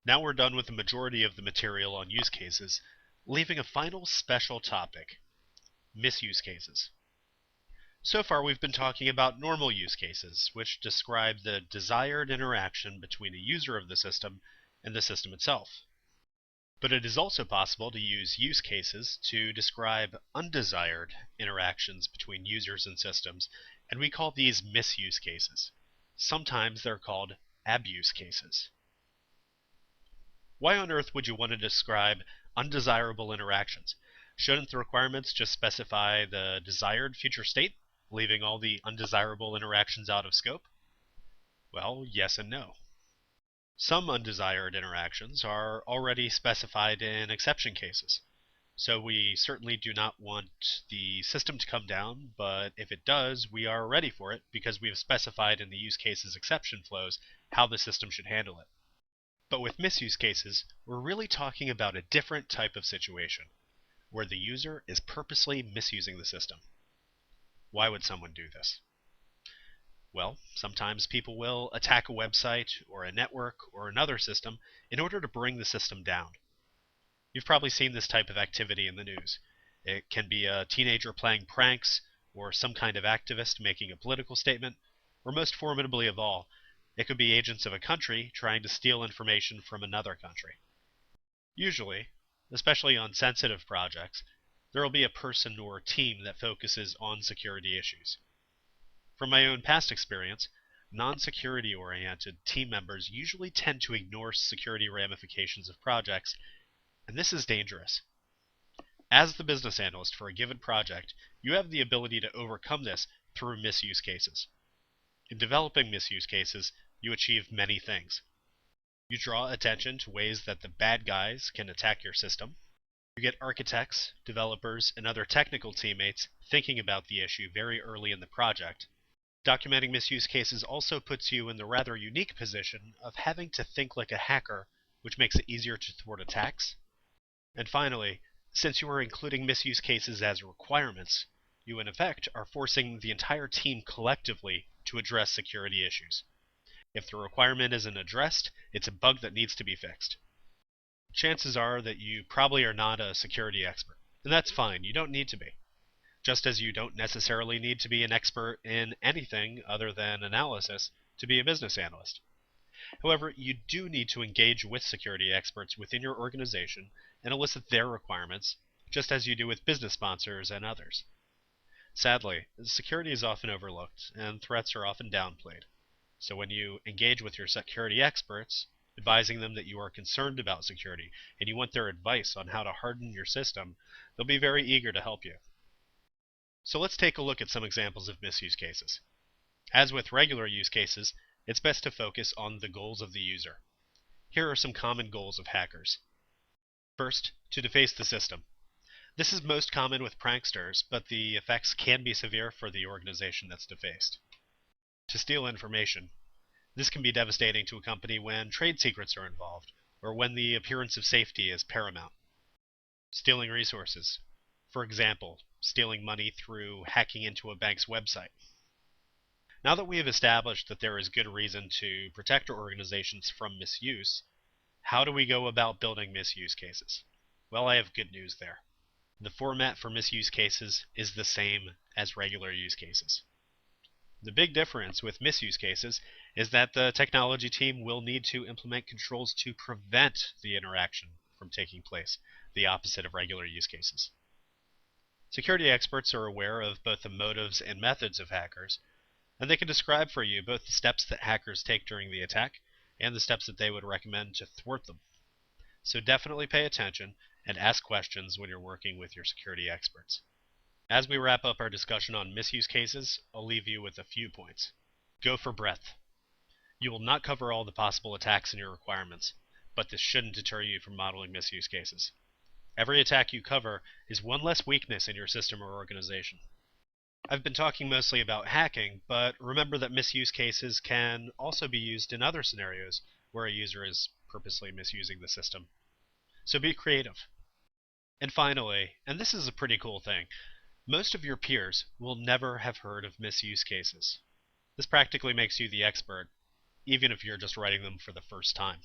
Now we're done with the majority of the material on use cases, leaving a final special topic: misuse cases. So far we've been talking about normal use cases, which describe the desired interaction between a user of the system and the system itself. But it is also possible to use use cases to describe undesired interactions between users and systems, and we call these misuse cases. Sometimes they're called abuse cases. Why on earth would you want to describe undesirable interactions? Shouldn't the requirements just specify the desired future state, leaving all the undesirable interactions out of scope? Well, yes and no. Some undesired interactions are already specified in exception cases. So we certainly do not want the system to come down, but if it does, we are ready for it because we have specified in the use cases exception flows how the system should handle it. But with misuse cases, we're really talking about a different type of situation, where the user is purposely misusing the system. Why would someone do this? Well, sometimes people will attack a website or a network or another system in order to bring the system down. You've probably seen this type of activity in the news. It can be a teenager playing pranks, or some kind of activist making a political statement, or most formidably of all, it could be agents of a country trying to steal information from another country. Usually, especially on sensitive projects, there will be a person or team that focuses on security issues. From my own past experience, non-security oriented team members usually tend to ignore security ramifications of projects, and this is dangerous. As the business analyst for a given project, you have the ability to overcome this through misuse cases. In developing misuse cases, you achieve many things. You draw attention to ways that the bad guys can attack your system. You get architects, developers, and other technical teammates thinking about the issue very early in the project. Documenting misuse cases also puts you in the rather unique position of having to think like a hacker, which makes it easier to thwart attacks. And finally, since you are including misuse cases as requirements, you in effect are forcing the entire team collectively to address security issues. If the requirement isn't addressed, it's a bug that needs to be fixed. Chances are that you probably are not a security expert, and that's fine, you don't need to be. Just as you don't necessarily need to be an expert in anything other than analysis to be a business analyst. However, you do need to engage with security experts within your organization and elicit their requirements, just as you do with business sponsors and others. Sadly, security is often overlooked, and threats are often downplayed. So when you engage with your security experts, advising them that you are concerned about security and you want their advice on how to harden your system, they'll be very eager to help you. So let's take a look at some examples of misuse cases. As with regular use cases, it's best to focus on the goals of the user. Here are some common goals of hackers. First, to deface the system. This is most common with pranksters, but the effects can be severe for the organization that's defaced. To steal information. This can be devastating to a company when trade secrets are involved, or when the appearance of safety is paramount. Stealing resources. For example, stealing money through hacking into a bank's website. Now that we have established that there is good reason to protect our organizations from misuse, how do we go about building misuse cases? Well, I have good news there. The format for misuse cases is the same as regular use cases. The big difference with misuse cases is that the technology team will need to implement controls to prevent the interaction from taking place, the opposite of regular use cases. Security experts are aware of both the motives and methods of hackers, and they can describe for you both the steps that hackers take during the attack and the steps that they would recommend to thwart them. So definitely pay attention and ask questions when you're working with your security experts. As we wrap up our discussion on misuse cases, I'll leave you with a few points. Go for breadth. You will not cover all the possible attacks in your requirements, but this shouldn't deter you from modeling misuse cases. Every attack you cover is one less weakness in your system or organization. I've been talking mostly about hacking, but remember that misuse cases can also be used in other scenarios where a user is purposely misusing the system. So be creative. And finally, and this is a pretty cool thing, most of your peers will never have heard of misuse cases. This practically makes you the expert, even if you're just writing them for the first time.